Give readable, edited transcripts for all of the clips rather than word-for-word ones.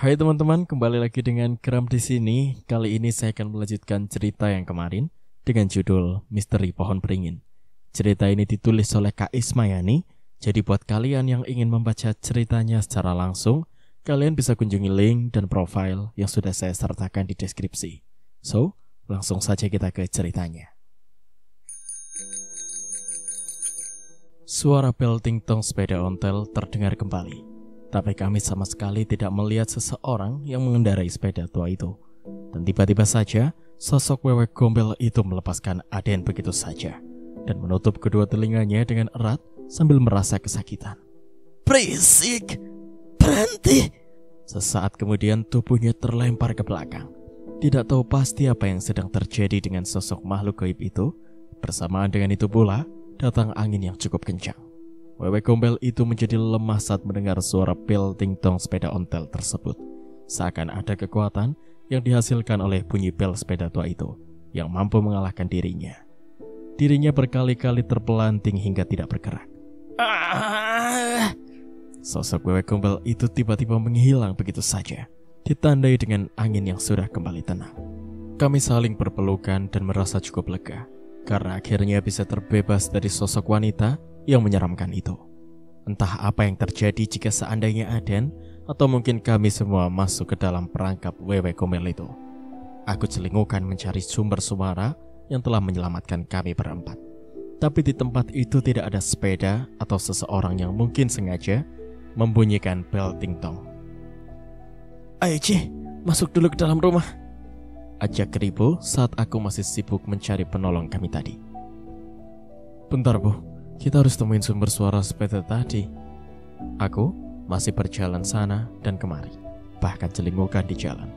Hai teman-teman, kembali lagi dengan Kram di sini. Kali ini saya akan melanjutkan cerita yang kemarin dengan judul Misteri Pohon Beringin. Cerita ini ditulis oleh Kak Ismayani. Jadi buat kalian yang ingin membaca ceritanya secara langsung, kalian bisa kunjungi link dan profil yang sudah saya sertakan di deskripsi. So, langsung saja kita ke ceritanya. Suara bel ting-tong sepeda ontel terdengar kembali. Tapi kami sama sekali tidak melihat seseorang yang mengendarai sepeda tua itu. Dan tiba-tiba saja, sosok wewe gombel itu melepaskan Aden begitu saja dan menutup kedua telinganya dengan erat sambil merasa kesakitan. Berisik! Berhenti! Sesaat kemudian tubuhnya terlempar ke belakang. Tidak tahu pasti apa yang sedang terjadi dengan sosok makhluk gaib itu. Bersamaan dengan itu pula, datang angin yang cukup kencang. Wewe gombel itu menjadi lemah saat mendengar suara bel ting-tong sepeda ontel tersebut. Seakan ada kekuatan yang dihasilkan oleh bunyi bel sepeda tua itu yang mampu mengalahkan dirinya. Dirinya berkali-kali terpelanting hingga tidak bergerak. Sosok wewe gombel itu tiba-tiba menghilang begitu saja, ditandai dengan angin yang sudah kembali tenang. Kami saling berpelukan dan merasa cukup lega, karena akhirnya bisa terbebas dari sosok wanita yang menyeramkan itu. Entah apa yang terjadi jika seandainya Aden atau mungkin kami semua masuk ke dalam perangkap wewe gombel itu. Aku celingukan mencari sumber suara yang telah menyelamatkan kami berempat. Tapi di tempat itu tidak ada sepeda atau seseorang yang mungkin sengaja membunyikan bel ting-tong. Ayo Ci, masuk dulu ke dalam rumah, ajak Ribo saat aku masih sibuk mencari penolong kami tadi. Bentar Bu, kita harus temuin sumber suara sepeda tadi. Aku masih berjalan sana dan kemari, bahkan celingukan di jalan.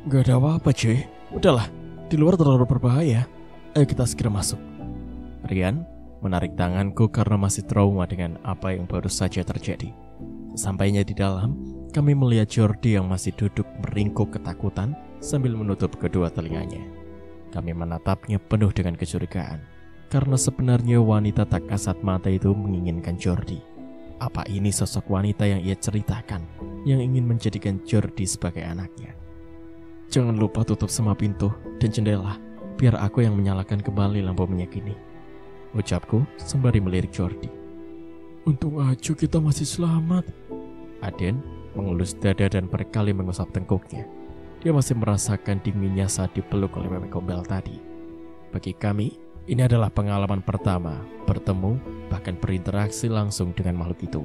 Gak ada apa-apa cuy, udahlah, di luar terlalu berbahaya. Ayo kita segera masuk. Rian menarik tanganku karena masih trauma dengan apa yang baru saja terjadi. Sampainya di dalam, kami melihat Jordi yang masih duduk meringkuk ketakutan sambil menutup kedua telinganya. Kami menatapnya penuh dengan kecurigaan. Karena sebenarnya wanita tak kasat mata itu menginginkan Jordi. Apa ini sosok wanita yang ia ceritakan, yang ingin menjadikan Jordi sebagai anaknya? Jangan lupa tutup semua pintu dan jendela, biar aku yang menyalakan kembali lampu minyak ini, ucapku sembari melirik Jordi. Untung aja kita masih selamat. Aden mengelus dada dan berkali mengusap tengkuknya. Dia masih merasakan dinginnya saat dipeluk oleh wewe gombel tadi. Bagi kami, ini adalah pengalaman pertama bertemu bahkan berinteraksi langsung dengan makhluk itu.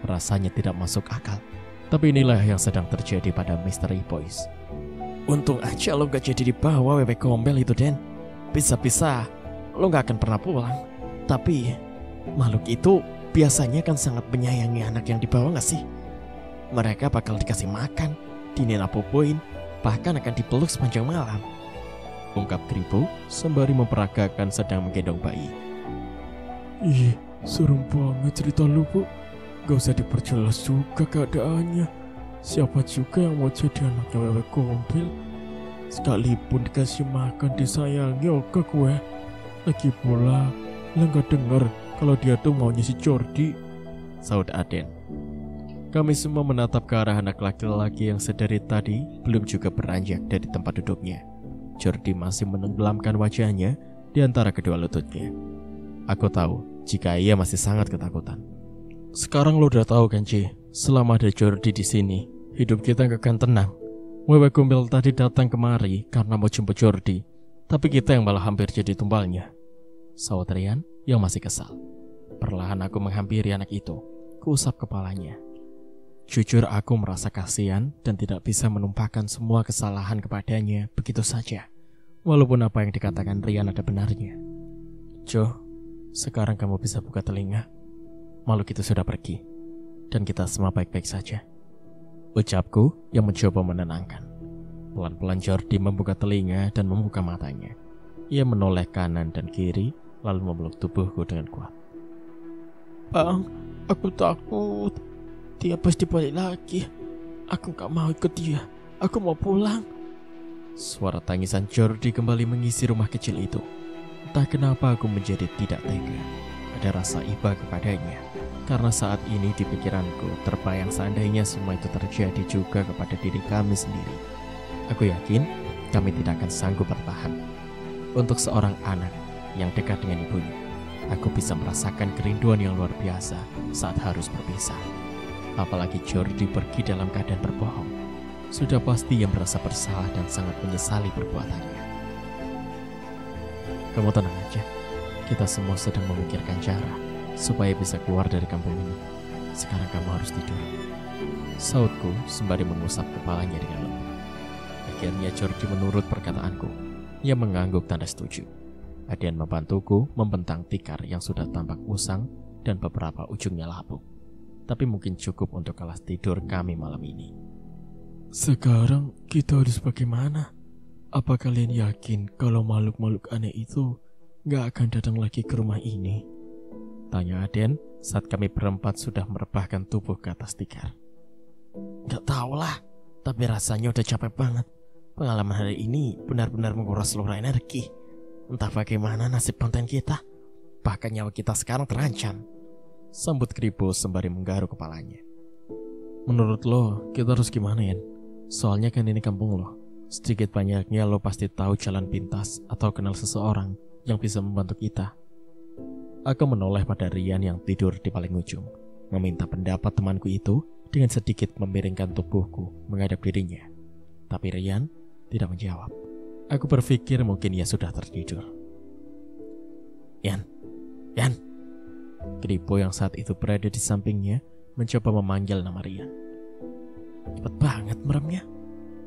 Rasanya tidak masuk akal. Tapi inilah yang sedang terjadi pada Mystery Boys. Untung aja lo gak jadi dibawa wewe gombel itu, Den. Bisa-bisa lo gak akan pernah pulang. Tapi makhluk itu biasanya kan sangat menyayangi anak yang dibawa gak sih? Mereka bakal dikasih makan, dininapopoin, bahkan akan dipeluk sepanjang malam, ungkap Kribo sembari memperagakan sedang menggendong bayi. Ih, serem banget cerita lu Bu. Gak usah diperjelas juga keadaannya. Siapa juga yang mau jadi anaknya wewe gombel? Sekalipun dikasih makan disayangi oke gue. Lagi pula lo gak denger kalau dia tuh maunya si Jordi, saud Aden. Kami semua menatap ke arah anak laki-laki yang sedari tadi belum juga beranjak dari tempat duduknya. Jordi masih menenggelamkan wajahnya di antara kedua lututnya. Aku tahu jika ia masih sangat ketakutan. Sekarang lo udah tahu kan Ci, selama ada Jordi di sini, hidup kita gak akan tenang. Wewe gombel tadi datang kemari karena mau jemput Jordi, tapi kita yang malah hampir jadi tumbalnya, saud Rian yang masih kesal. Perlahan aku menghampiri anak itu, kuusap kepalanya. Jujur aku merasa kasihan dan tidak bisa menumpahkan semua kesalahan kepadanya begitu saja. Walaupun apa yang dikatakan Rian ada benarnya. Jo, sekarang kamu bisa buka telinga. Makhluk itu sudah pergi dan kita semua baik-baik saja, ucapku yang mencoba menenangkan. Pelan-pelan Jordi membuka telinga dan membuka matanya. Ia menoleh kanan dan kiri lalu memeluk tubuhku dengan kuat. Bang, aku takut. Dia pasti balik lagi. Aku gak mau ikut dia. Aku mau pulang. Suara tangisan Jordi kembali mengisi rumah kecil itu. Entah kenapa aku menjadi tidak tega. Ada rasa iba kepadanya. Karena saat ini di pikiranku terbayang seandainya semua itu terjadi juga kepada diri kami sendiri. Aku yakin kami tidak akan sanggup bertahan. Untuk seorang anak yang dekat dengan ibunya, aku bisa merasakan kerinduan yang luar biasa saat harus berpisah. Apalagi Jordi pergi dalam keadaan berbohong. Sudah pasti ia merasa bersalah dan sangat menyesali perbuatannya. Kamu tenang aja, kita semua sedang memikirkan cara supaya bisa keluar dari kampung ini. Sekarang kamu harus tidur, sautku sembari mengusap kepalanya dengan lembut. Akhirnya Jordi menurut perkataanku. Ia mengangguk tanda setuju. Adian membantuku membentang tikar yang sudah tampak usang dan beberapa ujungnya lapuk. Tapi mungkin cukup untuk kelas tidur kami malam ini. Sekarang kita harus bagaimana? Apa kalian yakin kalau makhluk-makhluk aneh itu gak akan datang lagi ke rumah ini? Tanya Aden saat kami berempat sudah merebahkan tubuh ke atas tikar. Gak tahulah, tapi rasanya udah capek banget. Pengalaman hari ini benar-benar menguras seluruh energi. Entah bagaimana nasib konten kita, bahkan nyawa kita sekarang terancam. Sambut Kribo sembari menggaruk kepalanya. Menurut lo, kita harus gimana, Yan? Soalnya kan ini kampung lo. Sedikit banyaknya lo pasti tahu jalan pintas atau kenal seseorang yang bisa membantu kita. Aku menoleh pada Rian yang tidur di paling ujung, meminta pendapat temanku itu dengan sedikit memiringkan tubuhku menghadap dirinya. Tapi Rian tidak menjawab. Aku berpikir mungkin ia sudah tertidur. Yan. Kribo yang saat itu berada di sampingnya mencoba memanggil nama Rian. Cepat banget meremnya.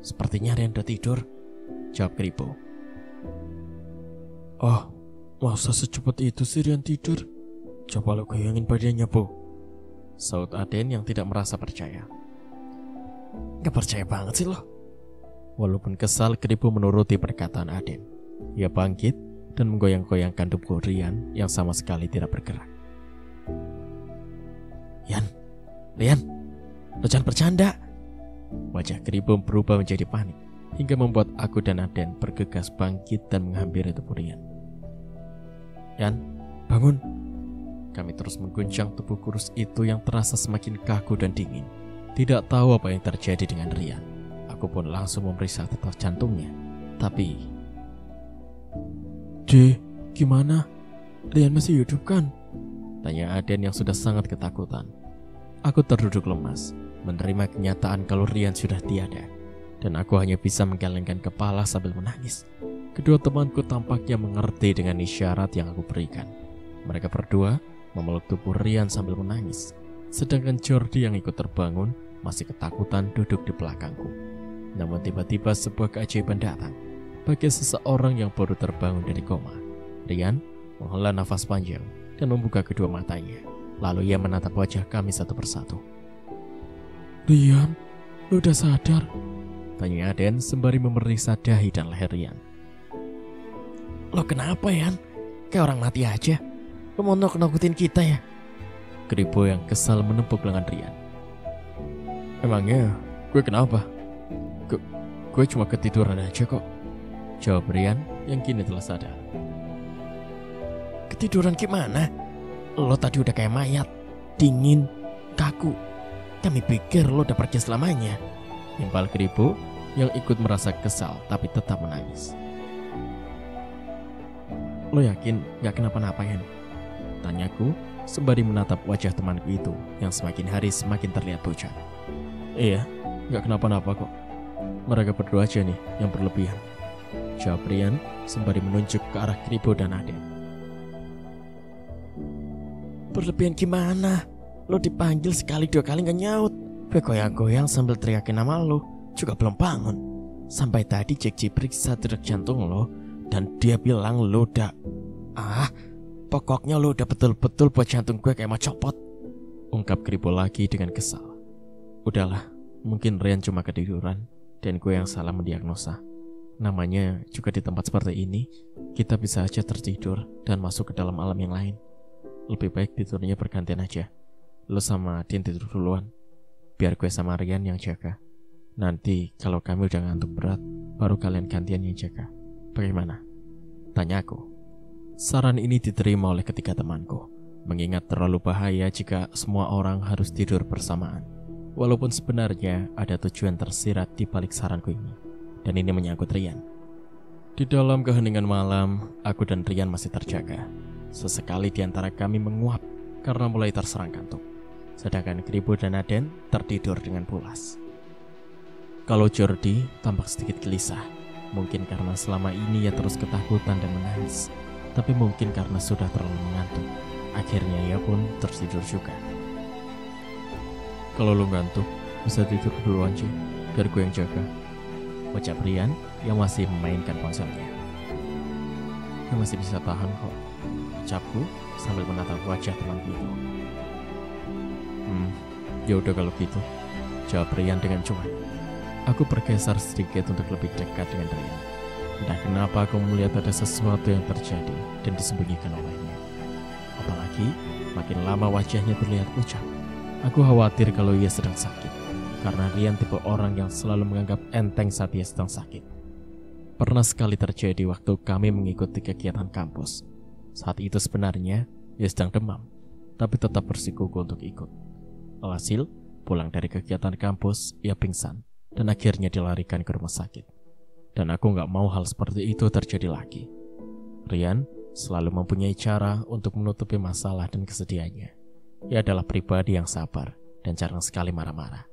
Sepertinya Rian udah tidur, jawab Kribo. Oh, masa secepat itu sih Rian tidur? Coba lo bayangin badannya, Bu, saut Aden yang tidak merasa percaya. Gak percaya banget sih lo. Walaupun kesal, Kribo menuruti perkataan Aden. Ia bangkit dan menggoyang-goyangkan tubuh Rian yang sama sekali tidak bergerak. Rian, lo jangan bercanda. Wajah Kribo berubah menjadi panik hingga membuat aku dan Aden bergegas bangkit dan menghampiri tubuh Rian. Yan, bangun. Kami terus mengguncang tubuh kurus itu yang terasa semakin kaku dan dingin. Tidak tahu apa yang terjadi dengan Rian. Aku pun langsung memeriksa detak jantungnya. Tapi... gimana? Rian masih hidup kan? Tanya Aden yang sudah sangat ketakutan. Aku terduduk lemas, menerima kenyataan kalau Rian sudah tiada. Dan aku hanya bisa menggelengkan kepala sambil menangis. Kedua temanku tampaknya mengerti dengan isyarat yang aku berikan. Mereka berdua memeluk tubuh Rian sambil menangis. Sedangkan Jordi yang ikut terbangun masih ketakutan duduk di belakangku. Namun tiba-tiba sebuah keajaiban datang. Bagi seseorang yang baru terbangun dari koma, Rian menghela nafas panjang dan membuka kedua matanya. Lalu ia menatap wajah kami satu persatu. Rian, lu udah sadar? Tanya Aden sembari memeriksa dahi dan leher Rian. Lo kenapa, Yan? Kayak orang mati aja. Lo mau nakut-nakutin kita ya? Kribo yang kesal menepuk lengan Rian. Emangnya gue kenapa? Gue cuma ketiduran aja kok, jawab Rian yang kini telah sadar. Ketiduran gimana? Lo tadi udah kayak mayat, dingin, kaku. Kami pikir lo udah pergi selamanya. Impal Kribo yang ikut merasa kesal tapi tetap menangis. Lo yakin gak kenapa-napa, Yan? Tanyaku sembari menatap wajah temanku itu yang semakin hari semakin terlihat pucat. Iya, gak kenapa-napa kok. Mereka berdua aja nih yang berlebihan, jawab Rian sembari menunjuk ke arah Kribo dan Aden. Berlebihan gimana? Lo dipanggil sekali dua kali gak nyaut. Gue goyang-goyang sambil teriakin nama lo, juga belum bangun. Sampai tadi Jack periksa detak jantung lo dan dia bilang lo udah... pokoknya lo udah betul-betul buat jantung gue kayak mau copot, ungkap Kribo lagi dengan kesal. Udahlah, mungkin Rian cuma ketiduran dan gue yang salah mendiagnosa. Namanya juga di tempat seperti ini, kita bisa aja tertidur dan masuk ke dalam alam yang lain. Lebih baik tidurnya bergantian aja. Lo sama Din tidur duluan, biar gue sama Rian yang jaga. Nanti kalau kami udah ngantuk berat, baru kalian gantian yang jaga. Bagaimana? Tanya aku. Saran ini diterima oleh ketiga temanku. mengingat terlalu bahaya jika semua orang harus tidur bersamaan. Walaupun sebenarnya ada tujuan tersirat di balik saranku ini, dan ini menyangkut Rian. Di dalam keheningan malam, aku dan Rian masih terjaga. Sesekali di antara kami menguap karena mulai terserang kantuk, sedangkan Kribo dan Aden tertidur dengan pulas. Kalau Jordi tampak sedikit gelisah, mungkin karena selama ini ia terus ketakutan dan menangis, tapi mungkin karena sudah terlalu mengantuk. Akhirnya ia pun tertidur juga. Kalau lu ngantuk, bisa tidur duluan sih, biar gue yang jaga, ucap Rian yang masih memainkan ponselnya. Gue masih bisa tahan kok, ucapku sambil menatap wajah temanku itu. Ya udah kalau gitu, jawab Rian dengan cuek. Aku bergeser sedikit untuk lebih dekat dengan Rian. Entah kenapa aku melihat ada sesuatu yang terjadi dan disembunyikan olehnya. Apalagi makin lama wajahnya terlihat pucat. Aku khawatir kalau ia sedang sakit, karena Rian tipe orang yang selalu menganggap enteng saat ia sedang sakit. Pernah sekali terjadi waktu kami mengikuti kegiatan kampus. Saat itu sebenarnya ia sedang demam, tapi tetap bersikukuh untuk ikut. Alhasil, pulang dari kegiatan kampus, ia pingsan dan akhirnya dilarikan ke rumah sakit. Dan aku gak mau hal seperti itu terjadi lagi. Rian selalu mempunyai cara untuk menutupi masalah dan kesedihannya. Ia adalah pribadi yang sabar dan jarang sekali marah-marah.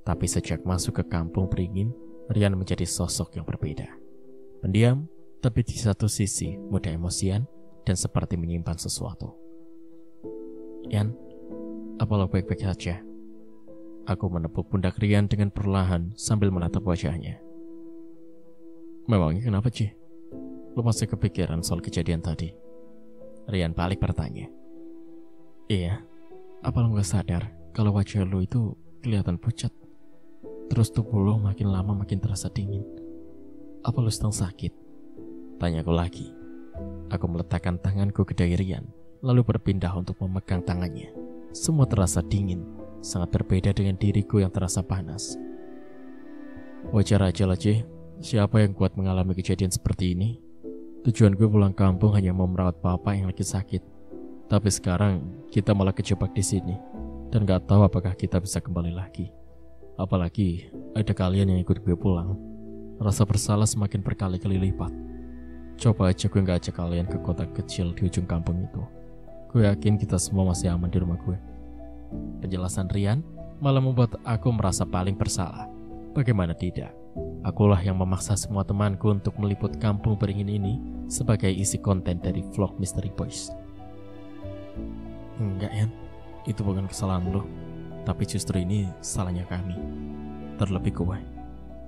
Tapi sejak masuk ke kampung Beringin, Rian menjadi sosok yang berbeda. Pendiam, tapi di satu sisi mudah emosian dan seperti menyimpan sesuatu. Yan, apa lo baik-baik saja? Aku menepuk pundak Rian dengan perlahan sambil menatap wajahnya. Memangnya kenapa, Ci? Lo masih kepikiran soal kejadian tadi? Rian balik bertanya. Iya, apa lo gak sadar kalau wajah lo itu kelihatan pucat? Terus tubuh lo makin lama makin terasa dingin. Apa lo sedang sakit? Tanyaku lagi. Aku meletakkan tanganku ke dahi Rian, lalu berpindah untuk memegang tangannya. Semua terasa dingin, sangat berbeda dengan diriku yang terasa panas. Wajar aja lah, Ci. Siapa yang kuat mengalami kejadian seperti ini? Tujuan gue pulang kampung hanya mau merawat papa yang lagi sakit. Tapi sekarang kita malah kejebak di sini dan gak tahu apakah kita bisa kembali lagi. Apalagi ada kalian yang ikut gue pulang. Rasa bersalah semakin berkali-kali lipat. Coba aja gue gak ajak kalian ke kota kecil di ujung kampung itu. Gue yakin kita semua masih aman di rumah gue. Penjelasan Rian malah membuat aku merasa paling bersalah. Bagaimana tidak? Akulah yang memaksa semua temanku untuk meliput kampung Beringin ini sebagai isi konten dari vlog Mystery Boys. Enggak, Yan. Itu bukan kesalahan lo. Tapi justru ini salahnya kami. Terlebih gue.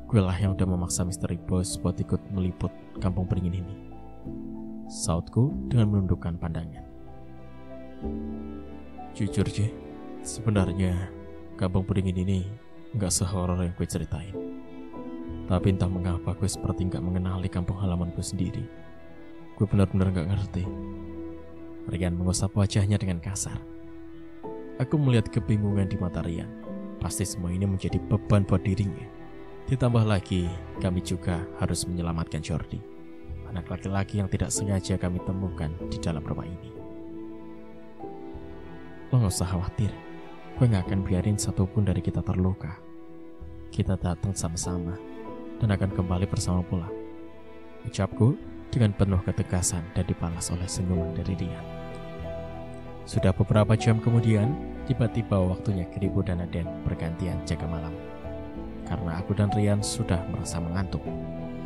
Gue lah yang udah memaksa Mystery Boys buat ikut meliput kampung Beringin ini. Sautku dengan menundukkan pandangan. Jujur, Ci, sebenarnya kampung Beringin ini gak sehoror yang gue ceritain. Tapi entah mengapa gue seperti gak mengenali kampung halaman gue sendiri. Gue benar-benar gak ngerti. Rian mengusap wajahnya dengan kasar. Aku melihat kebingungan di mata Rian. Pasti semua ini menjadi beban buat dirinya. Ditambah lagi, kami juga harus menyelamatkan Jordi, anak laki-laki yang tidak sengaja kami temukan di dalam rumah ini. Lo gak usah khawatir. Gue gak akan biarin satupun dari kita terluka. Kita datang sama-sama dan akan kembali bersama pulang, ucapku dengan penuh ketegasan dan dibalas oleh senyuman dari Rian. Sudah beberapa jam kemudian, tiba-tiba waktunya Kribo dan Aden bergantian jaga malam. Karena aku dan Rian sudah merasa mengantuk.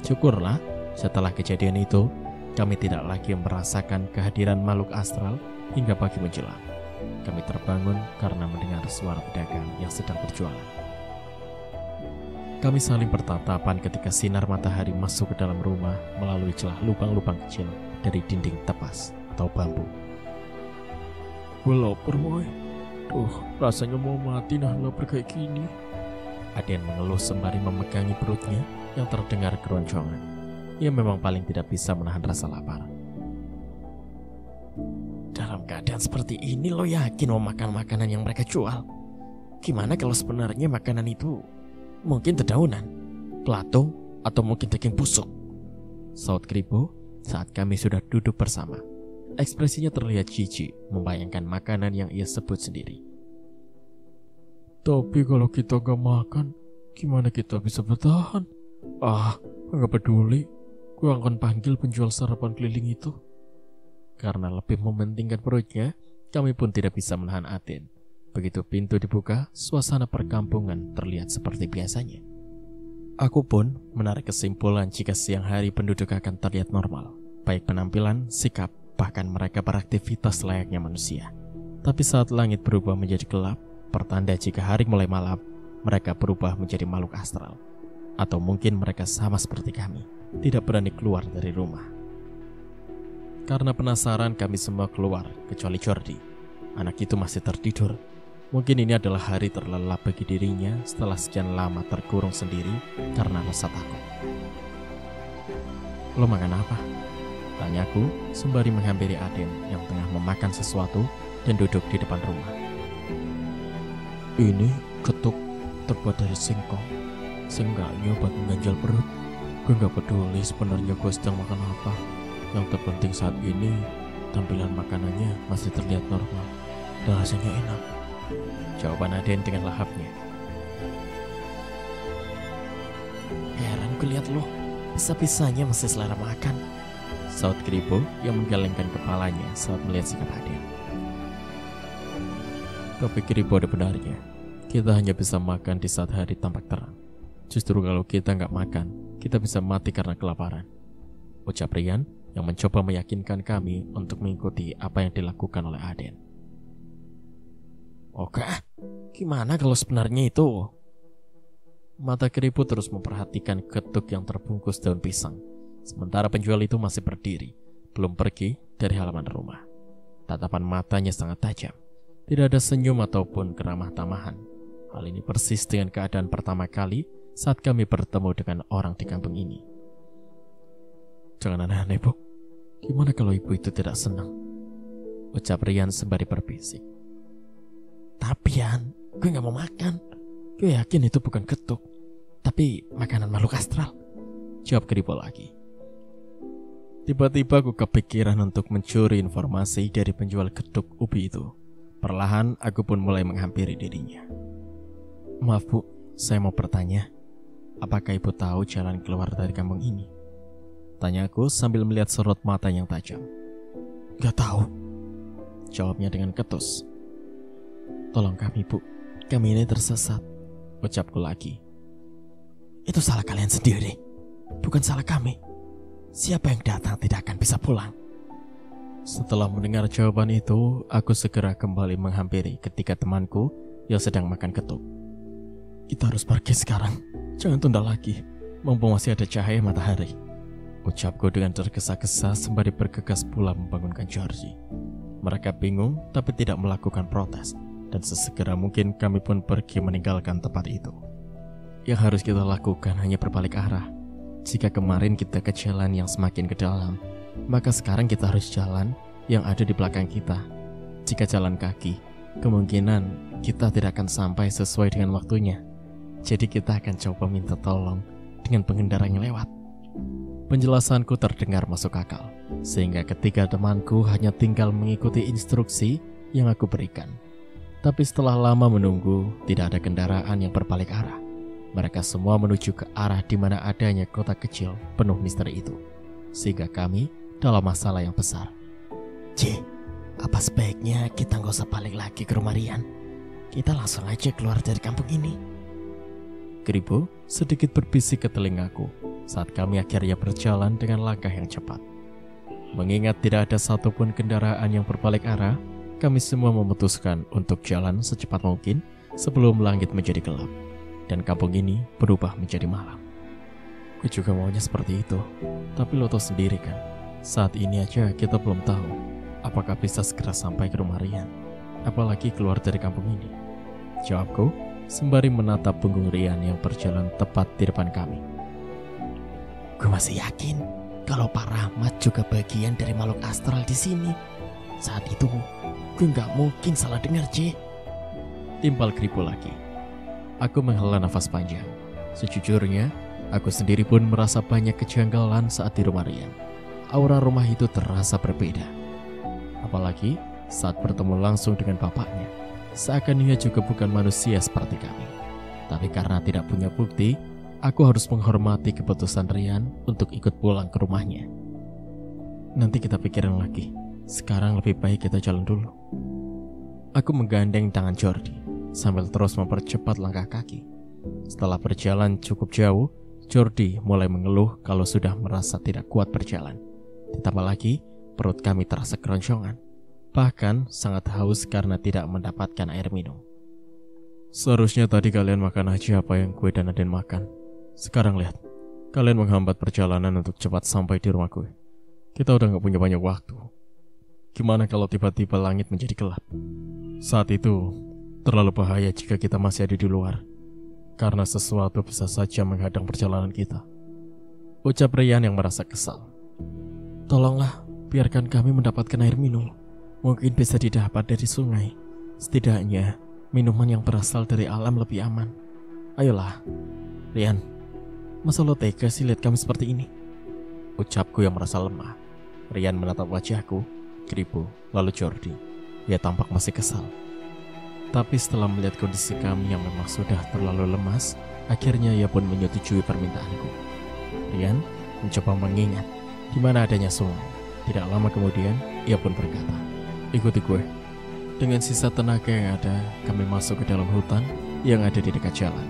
Syukurlah, setelah kejadian itu, kami tidak lagi merasakan kehadiran makhluk astral hingga pagi menjelang. Kami terbangun karena mendengar suara pedagang yang sedang berjualan. Kami saling bertatapan ketika sinar matahari masuk ke dalam rumah melalui celah lubang-lubang kecil dari dinding tepas atau bambu. Gue lapar, boy. Rasanya mau mati nah lapar kayak gini. Aden mengeluh sembari memegangi perutnya yang terdengar keroncongan. Ia memang paling tidak bisa menahan rasa lapar. Dalam keadaan seperti ini lo yakin mau makan makanan yang mereka jual? Gimana kalau sebenarnya makanan itu mungkin dedaunan, belatung, atau mungkin daging busuk? Saut Kribo saat kami sudah duduk bersama. Ekspresinya terlihat jijik, membayangkan makanan yang ia sebut sendiri. Tapi kalau kita gak makan, gimana kita bisa bertahan? Gak peduli. Gue akan panggil penjual sarapan keliling itu. Karena lebih mementingkan perutnya, kami pun tidak bisa menahan Aden. Begitu pintu dibuka, suasana perkampungan terlihat seperti biasanya. Aku pun menarik kesimpulan jika siang hari penduduk akan terlihat normal, baik penampilan, sikap, bahkan mereka beraktivitas layaknya manusia. Tapi saat langit berubah menjadi gelap, pertanda jika hari mulai malam, mereka berubah menjadi makhluk astral. Atau mungkin mereka sama seperti kami, tidak berani keluar dari rumah. Karena penasaran, kami semua keluar, kecuali Jordi. Anak itu masih tertidur. Mungkin ini adalah hari terlelap bagi dirinya setelah sekian lama terkurung sendiri karena rasa takut. Lo makan apa? Tanyaku sembari menghampiri Aden yang tengah memakan sesuatu dan duduk di depan rumah. Ini ketuk terbuat dari singkong. Seenggaknya buat mengganjal perut. Gue gak peduli sebenarnya gue sedang makan apa. Yang terpenting saat ini tampilan makanannya masih terlihat normal dan rasanya enak. Jawaban Aden dengan lahapnya. Heran gue lihat lo, bisa-bisanya masih selera makan. Saut Kribo yang menggelengkan kepalanya saat melihat sikap Aden. Tapi Kribo ada benarnya. Kita hanya bisa makan di saat hari tampak terang. Justru kalau kita nggak makan, kita bisa mati karena kelaparan. Ucap Rian yang mencoba meyakinkan kami untuk mengikuti apa yang dilakukan oleh Aden. Oke, gimana kalau sebenarnya itu? Mata Kribo terus memperhatikan ketuk yang terbungkus daun pisang. Sementara penjual itu masih berdiri, belum pergi dari halaman rumah. Tatapan matanya sangat tajam. Tidak ada senyum ataupun keramah tamahan. Hal ini persis dengan keadaan pertama kali saat kami bertemu dengan orang di kampung ini. Jangan aneh-aneh, Bu. Gimana kalau ibu itu tidak senang? Ucap Rian sembari berbisik. Tapi Yan, gue gak mau makan. Gue yakin itu bukan ketuk, tapi makanan makhluk astral. Jawab Kribo lagi. Tiba-tiba aku kepikiran untuk mencuri informasi dari penjual ketuk ubi itu. Perlahan aku pun mulai menghampiri dirinya. Maaf Bu, saya mau bertanya, apakah ibu tahu jalan keluar dari kampung ini? Tanyaku sambil melihat sorot mata yang tajam. Gak tahu, jawabnya dengan ketus. Tolong kami Bu, kami ini tersesat, ucapku lagi. Itu salah kalian sendiri, bukan salah kami. Siapa yang datang tidak akan bisa pulang. Setelah mendengar jawaban itu, aku segera kembali menghampiri ketika temanku yang sedang makan ketuk. Kita harus pergi sekarang, jangan tunda lagi, mumpung masih ada cahaya matahari. Ucapku dengan tergesa-gesa sembari bergegas pula membangunkan Georgie. Mereka bingung tapi tidak melakukan protes, dan sesegera mungkin kami pun pergi meninggalkan tempat itu. Yang harus kita lakukan hanya berbalik arah. Jika kemarin kita ke jalan yang semakin ke dalam, maka sekarang kita harus jalan yang ada di belakang kita. Jika jalan kaki, kemungkinan kita tidak akan sampai sesuai dengan waktunya. Jadi kita akan coba minta tolong dengan pengendara yang lewat. Penjelasanku terdengar masuk akal, sehingga ketiga temanku hanya tinggal mengikuti instruksi yang aku berikan. Tapi setelah lama menunggu, tidak ada kendaraan yang berbalik arah. Mereka semua menuju ke arah di mana adanya kota kecil penuh misteri itu. Sehingga kami dalam masalah yang besar. Apa sebaiknya kita nggak usah balik lagi ke rumah Rian? Kita langsung aja keluar dari kampung ini. Kribo sedikit berbisik ke telingaku saat kami akhirnya berjalan dengan langkah yang cepat. Mengingat tidak ada satupun kendaraan yang berbalik arah, kami semua memutuskan untuk jalan secepat mungkin sebelum langit menjadi gelap dan kampung ini berubah menjadi malam. Gue juga maunya seperti itu, tapi lo tahu sendiri kan, saat ini aja kita belum tahu apakah bisa segera sampai ke rumah Rian, apalagi keluar dari kampung ini. Jawabku sembari menatap punggung Rian yang berjalan tepat di depan kami. Gue masih yakin kalau Pak Rahmat juga bagian dari makhluk astral di sini. Saat itu gue nggak mungkin salah dengar, Timpal Kribo lagi. Aku menghela nafas panjang. Sejujurnya, aku sendiri pun merasa banyak kejanggalan saat di rumah Rian. Aura rumah itu terasa berbeda. Apalagi saat bertemu langsung dengan bapaknya, seakan ia juga bukan manusia seperti kami. Tapi karena tidak punya bukti, aku harus menghormati keputusan Rian untuk ikut pulang ke rumahnya. Nanti kita pikirin lagi. Sekarang lebih baik kita jalan dulu. Aku menggandeng tangan Jordi sambil terus mempercepat langkah kaki. Setelah berjalan cukup jauh, Jordi mulai mengeluh kalau sudah merasa tidak kuat berjalan. Ditambah lagi, perut kami terasa keroncongan. Bahkan sangat haus karena tidak mendapatkan air minum. Seharusnya tadi kalian makan aja apa yang gue dan Aden makan. Sekarang lihat, kalian menghambat perjalanan untuk cepat sampai di rumah gue. Kita udah gak punya banyak waktu. Gimana kalau tiba-tiba langit menjadi gelap? Saat itu, terlalu bahaya jika kita masih ada di luar. Karena sesuatu bisa saja menghadang perjalanan kita. Ucap Rian yang merasa kesal. Tolonglah, biarkan kami mendapatkan air minum. Mungkin bisa didapat dari sungai. Setidaknya, minuman yang berasal dari alam lebih aman. Ayolah, Rian. Masa lo tega sih lihat kami seperti ini? Ucapku yang merasa lemah. Rian menatap wajahku, Kribo, lalu Jordi. Ia tampak masih kesal. Tapi setelah melihat kondisi kami yang memang sudah terlalu lemas, akhirnya ia pun menyetujui permintaanku. Rian mencoba mengingat di mana adanya sungai. Tidak lama kemudian, ia pun berkata, "Ikuti gue." Dengan sisa tenaga yang ada, kami masuk ke dalam hutan yang ada di dekat jalan.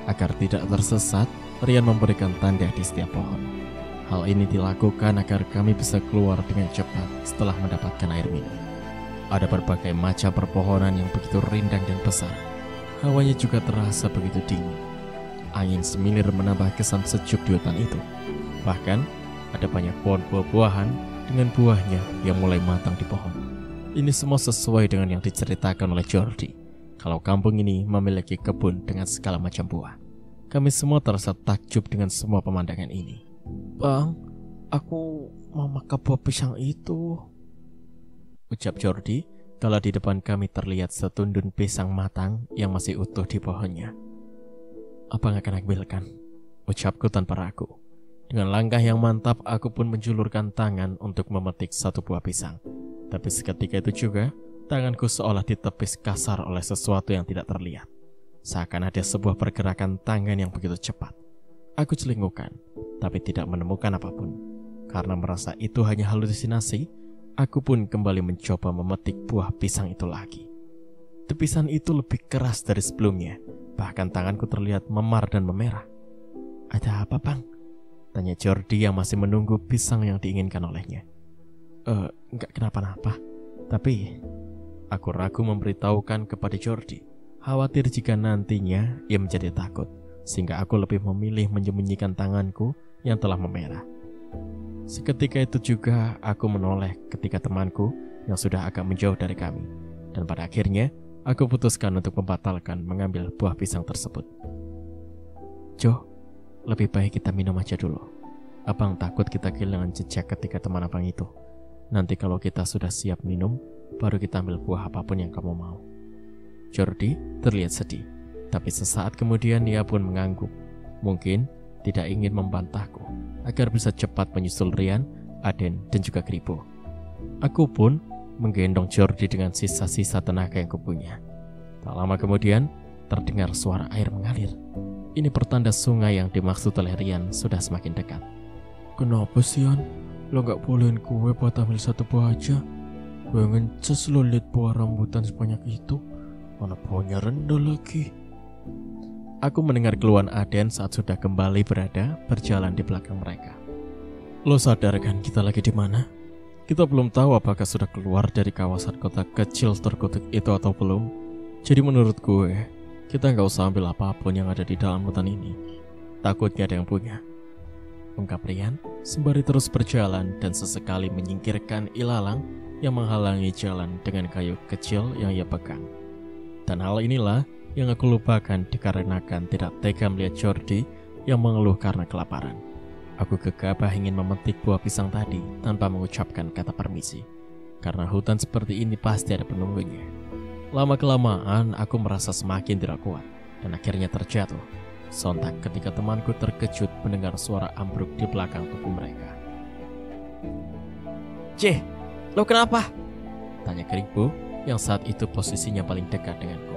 Agar tidak tersesat, Rian memberikan tanda di setiap pohon. Hal ini dilakukan agar kami bisa keluar dengan cepat setelah mendapatkan air minum. Ada berbagai macam perpohonan yang begitu rindang dan besar. Hawanya juga terasa begitu dingin. Angin semilir menambah kesan sejuk di hutan itu. Bahkan, ada banyak pohon buah-buahan dengan buahnya yang mulai matang di pohon. Ini semua sesuai dengan yang diceritakan oleh Jordi, kalau kampung ini memiliki kebun dengan segala macam buah. Kami semua terasa takjub dengan semua pemandangan ini. "Bang, aku mau makan buah pisang itu," ucap Jordi, kalau di depan kami terlihat setundun pisang matang yang masih utuh di pohonnya. "Abang akan ambilkan," ucapku tanpa ragu. Dengan langkah yang mantap, aku pun menjulurkan tangan untuk memetik satu buah pisang. Tapi seketika itu juga, tanganku seolah ditepis kasar oleh sesuatu yang tidak terlihat. Seakan ada sebuah pergerakan tangan yang begitu cepat. Aku celingukan, tapi tidak menemukan apapun. Karena merasa itu hanya halusinasi, aku pun kembali mencoba memetik buah pisang itu lagi. Tepisan itu lebih keras dari sebelumnya. Bahkan tanganku terlihat memar dan memerah. "Ada apa, Bang?" tanya Jordi yang masih menunggu pisang yang diinginkan olehnya. Enggak kenapa-napa. Tapi aku ragu memberitahukan kepada Jordi. Khawatir jika nantinya ia menjadi takut. Sehingga aku lebih memilih menyembunyikan tanganku yang telah memerah. Seketika itu juga aku menoleh ketika temanku yang sudah agak menjauh dari kami. Dan pada akhirnya aku putuskan untuk membatalkan mengambil buah pisang tersebut. "Jo, lebih baik kita minum aja dulu. Abang takut kita kehilangan jejak ketika teman abang itu. Nanti kalau kita sudah siap minum, baru kita ambil buah apapun yang kamu mau." Jordi terlihat sedih, tapi sesaat kemudian ia pun mengangguk. Mungkin tidak ingin membantahku agar bisa cepat menyusul Rian, Aden, dan juga Kribo. Aku pun menggendong Jordi dengan sisa-sisa tenaga yang kupunya. Tak lama kemudian, terdengar suara air mengalir. Ini pertanda sungai yang dimaksud oleh Rian sudah semakin dekat. "Kenapa sih, An? Lo gak bolehin gue buat ambil satu buah aja? Gue ngeces lo liat buah rambutan sebanyak itu. Mana buahnya rendah lagi." Aku mendengar keluhan Aden saat sudah kembali berjalan di belakang mereka. "Lo sadar kan kita lagi di mana? Kita belum tahu apakah sudah keluar dari kawasan kota kecil terkutuk itu atau belum. Jadi menurut gue, kita gak usah ambil apapun yang ada di dalam hutan ini. Takutnya ada yang punya," ungkap Rian sembari terus berjalan dan sesekali menyingkirkan ilalang yang menghalangi jalan dengan kayu kecil yang ia pegang. Dan hal inilah yang aku lupakan dikarenakan tidak tega melihat Jordi yang mengeluh karena kelaparan. Aku gegabah ingin memetik buah pisang tadi tanpa mengucapkan kata permisi. Karena hutan seperti ini pasti ada penunggunya. Lama-kelamaan aku merasa semakin tidak kuat dan akhirnya terjatuh. Sontak ketika temanku terkejut mendengar suara ambruk di belakang tubuh mereka. "Cih, lo kenapa?" Tanya Keribo yang saat itu posisinya paling dekat denganku.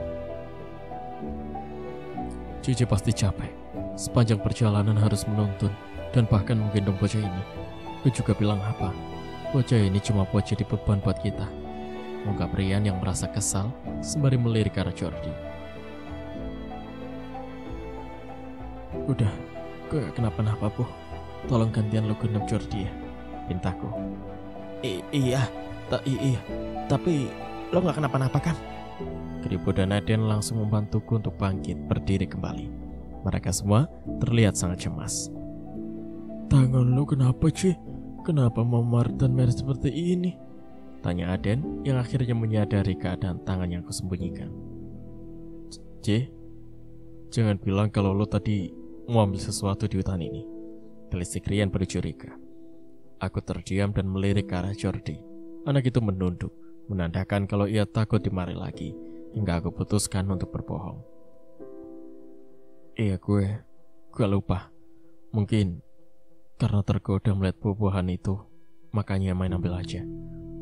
Cici pasti capek. Sepanjang perjalanan harus menuntun dan bahkan menggendong bocah ini. Gue juga bilang apa? Bocah ini cuma buat jadi beban buat kita. Ungkap Rian yang merasa kesal sembari melirik ke arah Jordi. Udah, gue gak kenapa-napa, Bu. Tolong gantian lo gendong Jordi ya, pintaku. Iya, tapi lo gak kenapa-napa kan? Keribo dan Aden langsung membantuku untuk bangkit berdiri kembali. Mereka semua terlihat sangat cemas. Tangan lo kenapa, Ci? Kenapa memar dan merah seperti ini? Tanya Aden yang akhirnya menyadari keadaan tangan yang kusembunyikan. C, jangan bilang kalau lo tadi mau ambil sesuatu di hutan ini. Telisik Rian bercuriga. Aku terdiam dan melirik ke arah Jordi. Anak itu menunduk, menandakan kalau ia takut dimari lagi, hingga aku putuskan untuk berbohong. Iya, gue lupa. Mungkin karena tergoda melihat buah-buahan itu, makanya main ambil aja.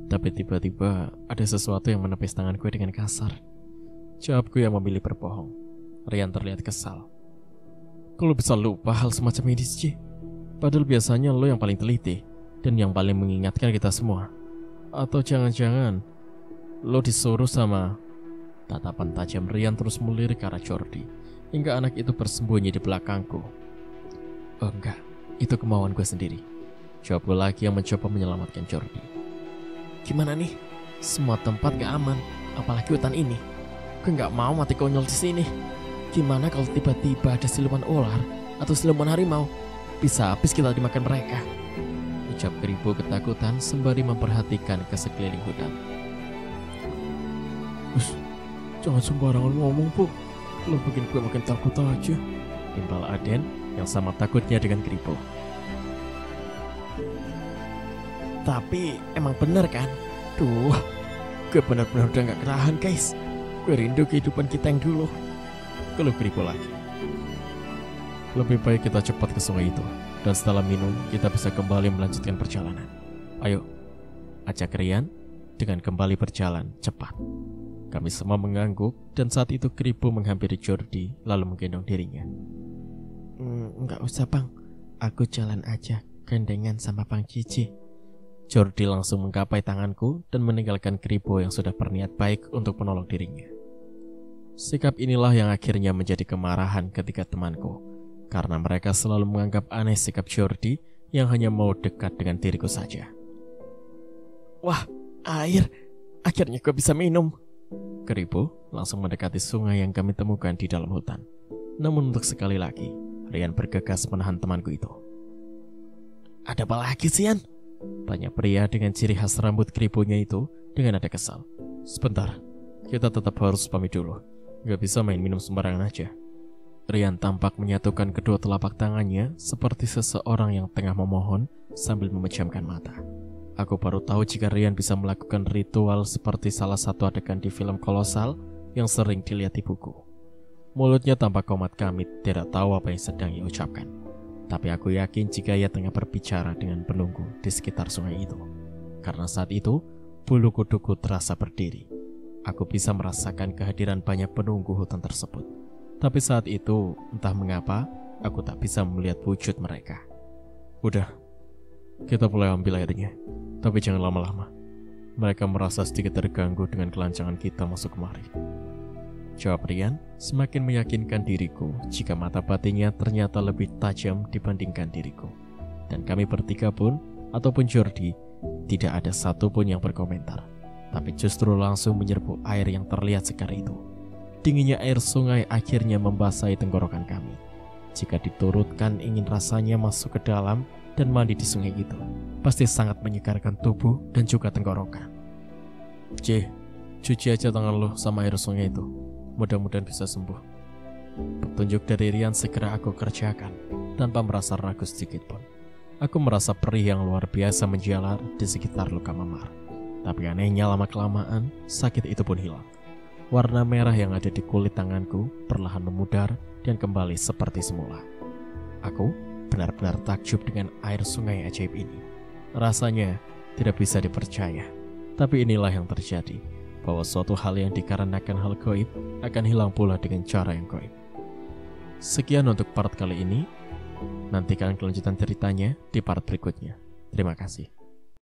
Tapi tiba-tiba ada sesuatu yang menepis tangan gue dengan kasar. Jawabku yang memilih berbohong. Rian terlihat kesal. Kalau bisa lupa hal semacam ini sih? Padahal biasanya lo yang paling teliti dan yang paling mengingatkan kita semua. Atau jangan-jangan lo disuruh sama... Tatapan tajam Rian terus melirik ke arah Jordi hingga anak itu bersembunyi di belakangku. Oh enggak, itu kemauan gue sendiri. Jawab gue lagi yang mencoba menyelamatkan Jordi. Gimana nih? Semua tempat gak aman, apalagi hutan ini. Gue gak mau mati konyol di sini. Gimana kalau tiba-tiba ada siluman ular atau siluman harimau? Bisa habis kita dimakan mereka. Ucap Keribo ketakutan sembari memperhatikan ke sekeliling hutan. Jangan sembarangan ngomong, Bu. Lo bikin gue makin takut aja. Timbal Aden yang sama takutnya dengan Keribo. Tapi emang bener kan? Duh, gue benar-benar udah gak kerahan, guys. Gue rindu kehidupan kita yang dulu. Kalau Keribo lagi. Lebih baik kita cepat ke sungai itu. Dan setelah minum, kita bisa kembali melanjutkan perjalanan. Ayo, ajak Rian dengan kembali berjalan cepat. Kami semua mengangguk dan saat itu Keribo menghampiri Jordi lalu menggendong dirinya. Enggak usah, Bang. Aku jalan aja, gandengan sama Bang Cici. Jordi langsung menggapai tanganku dan meninggalkan Keribo yang sudah berniat baik untuk menolong dirinya. Sikap inilah yang akhirnya menjadi kemarahan ketika temanku, karena mereka selalu menganggap aneh sikap Jordi yang hanya mau dekat dengan diriku saja. Wah, air! Akhirnya gue bisa minum. Keribo langsung mendekati sungai yang kami temukan di dalam hutan. Namun untuk sekali lagi, Rian bergegas menahan temanku itu. Ada apa lagi sih, Yan? Tanya pria dengan ciri khas rambut keribonya itu dengan nada kesal. Sebentar, kita tetap harus pamit dulu. Gak bisa main minum sembarangan aja. Rian tampak menyatukan kedua telapak tangannya seperti seseorang yang tengah memohon sambil memejamkan mata. Aku baru tahu jika Rian bisa melakukan ritual seperti salah satu adegan di film kolosal yang sering dilihat ibuku. Mulutnya tampak komat kamit, tidak tahu apa yang sedang ia ucapkan. Tapi aku yakin jika ia tengah berbicara dengan penunggu di sekitar sungai itu. Karena saat itu, bulu kuduku terasa berdiri. Aku bisa merasakan kehadiran banyak penunggu hutan tersebut. Tapi saat itu, entah mengapa, aku tak bisa melihat wujud mereka. Udah, kita mulai ambil airnya. Tapi jangan lama-lama. Mereka merasa sedikit terganggu dengan kelancangan kita masuk kemari. Jawab Rian semakin meyakinkan diriku jika mata batinnya ternyata lebih tajam dibandingkan diriku. Dan kami bertiga pun, ataupun Jordi, tidak ada satupun yang berkomentar. Tapi justru langsung menyerbu air yang terlihat segar itu. Dinginnya air sungai akhirnya membasahi tenggorokan kami. Jika diturutkan ingin rasanya masuk ke dalam dan mandi di sungai itu, pasti sangat menyegarkan tubuh dan juga tenggorokan. Cuci aja tangan lo sama air sungai itu. Mudah-mudahan bisa sembuh. Petunjuk dari Rian segera aku kerjakan tanpa merasa ragu sedikit pun. Aku merasa perih yang luar biasa menjalar di sekitar luka memar. Tapi anehnya lama-kelamaan sakit itu pun hilang. Warna merah yang ada di kulit tanganku perlahan memudar dan kembali seperti semula. Aku benar-benar takjub dengan air sungai ajaib ini. Rasanya tidak bisa dipercaya. Tapi inilah yang terjadi, bahwa suatu hal yang dikarenakan hal gaib akan hilang pula dengan cara yang gaib. Sekian untuk part kali ini. Nantikan kelanjutan ceritanya di part berikutnya. Terima kasih.